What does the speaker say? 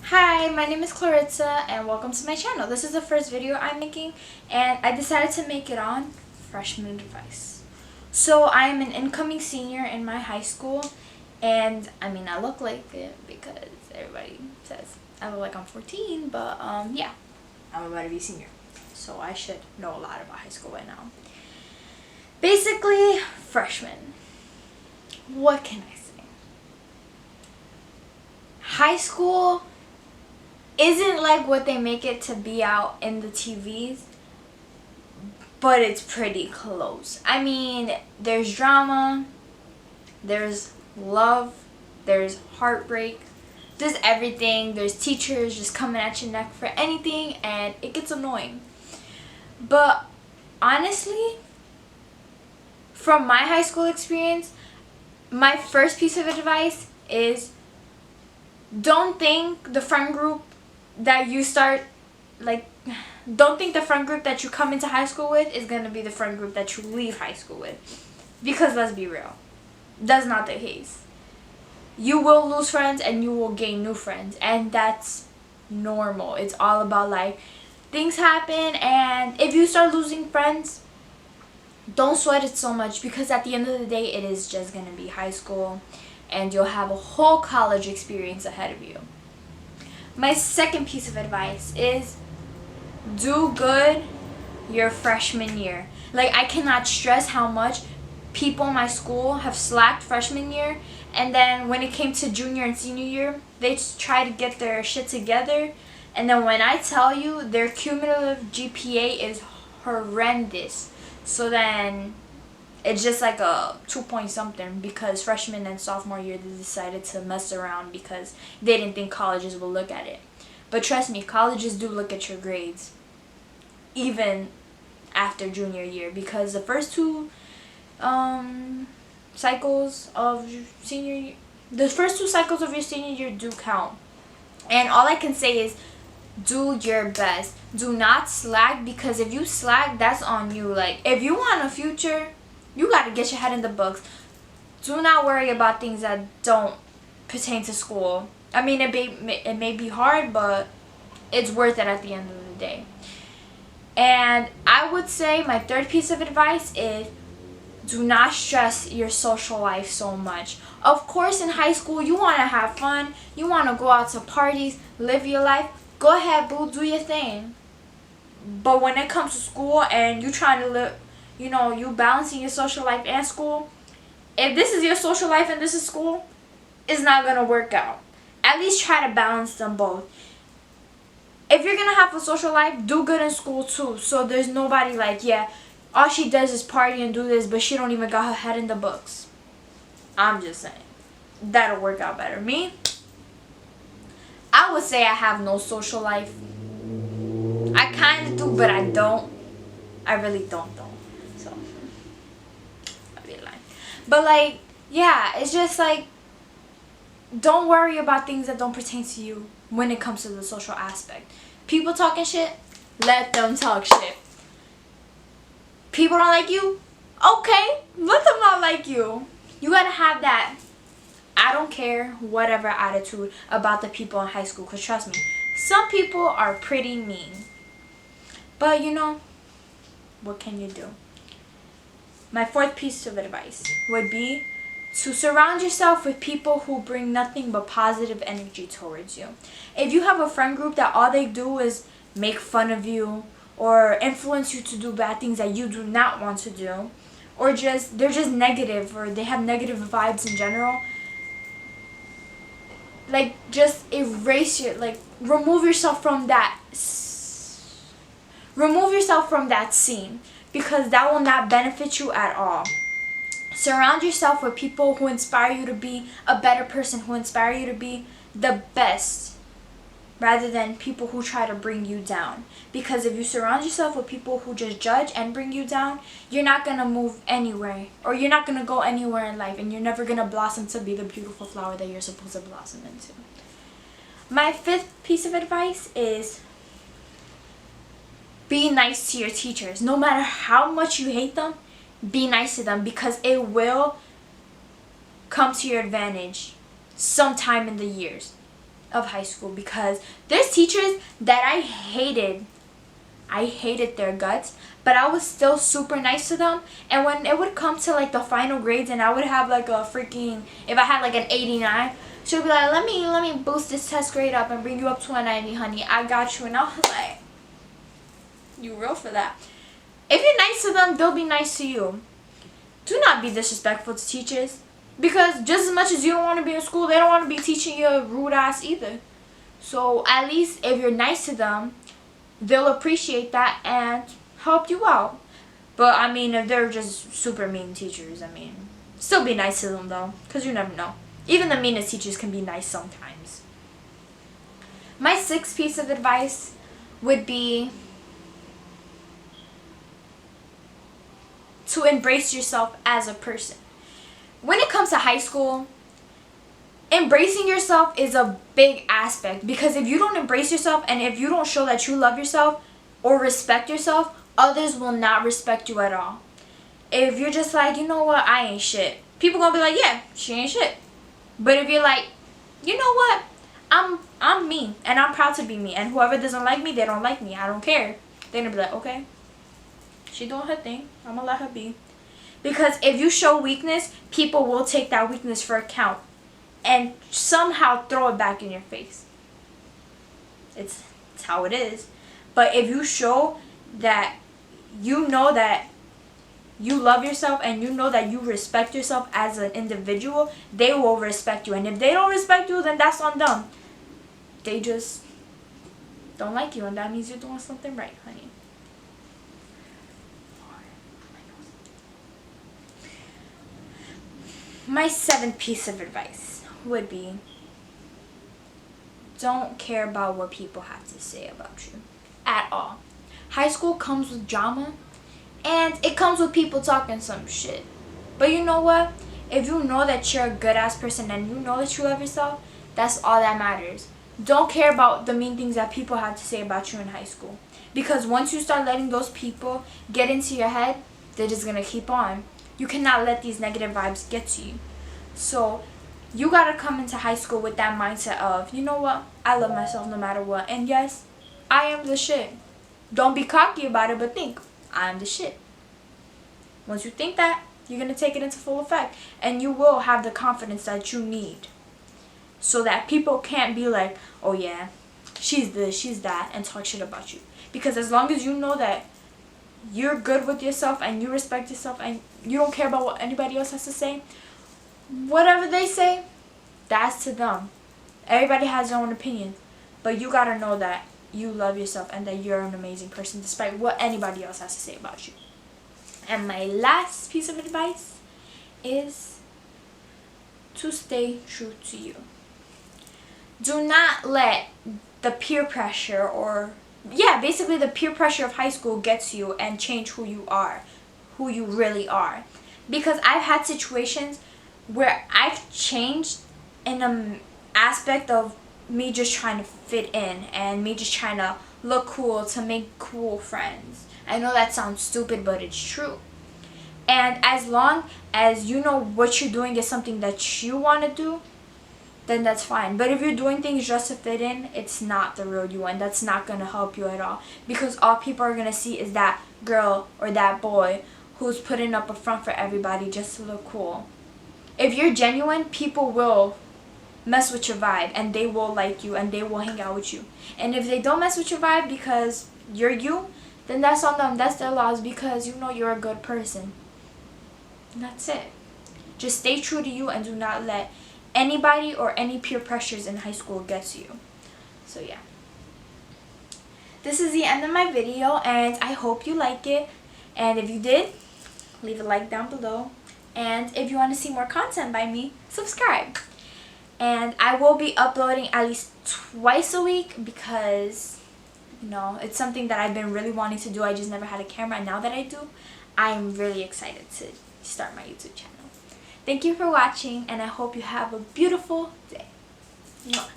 Hi, my name is LITza and welcome to my channel. This is the first video I'm making and I decided to make it on freshman advice. So I am an incoming senior in my high school and I look like it because everybody says I look like I'm 14, but yeah, I'm about to be a senior. So I should know a lot about high school right now. Basically, freshman. What can I say? High school isn't like what they make it to be out in the TVs, but it's pretty close. There's drama, there's love, there's heartbreak, there's everything. There's teachers just coming at your neck for anything, and it gets annoying. But honestly, from my high school experience, my first piece of advice is don't think the friend group that you don't think the friend group that you come into high school with is going to be the friend group that you leave high school with. Because let's be real, that's not the case. You will lose friends and you will gain new friends, and that's normal. It's all about life. Things happen, and if you start losing friends, don't sweat it so much, because at the end of the day, it is just going to be high school and you'll have a whole college experience ahead of you. My second piece of advice is do good your freshman year. I cannot stress how much people in my school have slacked freshman year, and then when it came to junior and senior year, they just try to get their shit together, and then when I tell you their cumulative GPA is horrendous, so then it's just like a 2 point something, because freshman and sophomore year they decided to mess around because they didn't think colleges would look at it. But trust me, colleges do look at your grades even after junior year, because the first two cycles of your senior year, the first two cycles of your senior year do count. And all I can say is do your best. Do not slack, because if you slack, that's on you. If you want a future, you got to get your head in the books. Do not worry about things that don't pertain to school. It may be hard, but it's worth it at the end of the day. And I would say my third piece of advice is do not stress your social life so much. Of course, in high school, you want to have fun. You want to go out to parties, live your life. Go ahead, boo, do your thing. But when it comes to school and you trying to live, you balancing your social life and school, if this is your social life and this is school, it's not going to work out. At least try to balance them both. If you're going to have a social life, do good in school too. So there's nobody all she does is party and do this, but she don't even got her head in the books. I'm just saying. That'll work out better. Me, I would say I have no social life. I kind of do, but I don't. I really don't though. So, I'd be lying. But yeah, it's just don't worry about things that don't pertain to you when it comes to the social aspect. People talking shit, let them talk shit. People don't like you, okay, let them not like you. You gotta have that I don't care whatever attitude about the people in high school, because trust me, some people are pretty mean. But what can you do? My fourth piece of advice would be to surround yourself with people who bring nothing but positive energy towards you. If you have a friend group that all they do is make fun of you or influence you to do bad things that you do not want to do, or they're just negative, or they have negative vibes in general, just erase remove yourself from that scene, because that will not benefit you at all. Surround yourself with people who inspire you to be a better person, who inspire you to be the best, rather than people who try to bring you down. Because if you surround yourself with people who just judge and bring you down, you're not going to move anywhere, or you're not going to go anywhere in life, and you're never going to blossom to be the beautiful flower that you're supposed to blossom into. My fifth piece of advice is be nice to your teachers. No matter how much you hate them, be nice to them, because it will come to your advantage sometime in the years. of high school, because there's teachers that I hated their guts, but I was still super nice to them. And when it would come to like the final grades and I would have like a freaking, if I had like an 89, she would be like, let me boost this test grade up and bring you up to a 90, honey, I got you. And I was like, you real for that? If you're nice to them, they'll be nice to you. Do not be disrespectful to teachers, because just as much as you don't want to be in school, they don't want to be teaching you a rude ass either. So at least if you're nice to them, they'll appreciate that and help you out. But I mean, if they're just super mean teachers, I mean, still be nice to them though, because you never know. Even the meanest teachers can be nice sometimes. My sixth piece of advice would be to embrace yourself as a person. When it comes to high school, embracing yourself is a big aspect, because if you don't embrace yourself and if you don't show that you love yourself or respect yourself, others will not respect you at all. If you're just like, you know what, I ain't shit, people gonna be like, yeah, she ain't shit. But if you're like, you know what, I'm me and I'm proud to be me, and whoever doesn't like me, they don't like me, I don't care, they're gonna be like, okay, she doing her thing, I'm gonna let her be. Because if you show weakness, people will take that weakness for account and somehow throw it back in your face. It's how it is. But if you show that you know that you love yourself and you know that you respect yourself as an individual, they will respect you. And if they don't respect you, then that's on them. They just don't like you, and that means you're doing something right, honey. My seventh piece of advice would be, don't care about what people have to say about you at all. High school comes with drama, and it comes with people talking some shit. But you know what? If you know that you're a good ass person and you know that you love yourself, that's all that matters. Don't care about the mean things that people have to say about you in high school. Because once you start letting those people get into your head, they're just going to keep on. You cannot let these negative vibes get to you. So you got to come into high school with that mindset of, you know what, I love myself no matter what. And yes, I am the shit. Don't be cocky about it, but think, I am the shit. Once you think that, you're going to take it into full effect. And you will have the confidence that you need. So that people can't be like, oh yeah, she's this, she's that, and talk shit about you. Because as long as you know that you're good with yourself and you respect yourself and you don't care about what anybody else has to say, whatever they say, that's to them. Everybody has their own opinion, but you gotta know that you love yourself and that you're an amazing person despite what anybody else has to say about you. And my last piece of advice is to stay true to you. Do not let the peer pressure basically the peer pressure of high school gets you and change who you are, who you really are. Because I've had situations where I've changed in an aspect of me just trying to fit in and me just trying to look cool to make cool friends. I know that sounds stupid, but it's true. And as long as you know what you're doing is something that you want to do, then that's fine. But if you're doing things just to fit in, it's not the real you, and that's not going to help you at all. Because all people are going to see is that girl or that boy who's putting up a front for everybody just to look cool. If you're genuine, people will mess with your vibe, and they will like you, and they will hang out with you. And if they don't mess with your vibe because you're you, then that's on them. That's their loss, because you know you're a good person. And that's it. Just stay true to you and do not let anybody or any peer pressures in high school get to you. So yeah. This is the end of my video, and I hope you like it. And if you did, leave a like down below. And if you want to see more content by me, subscribe. And I will be uploading at least twice a week because, you know, it's something that I've been really wanting to do. I just never had a camera, and now that I do, I'm really excited to start my YouTube channel. Thank you for watching, and I hope you have a beautiful day. Mwah.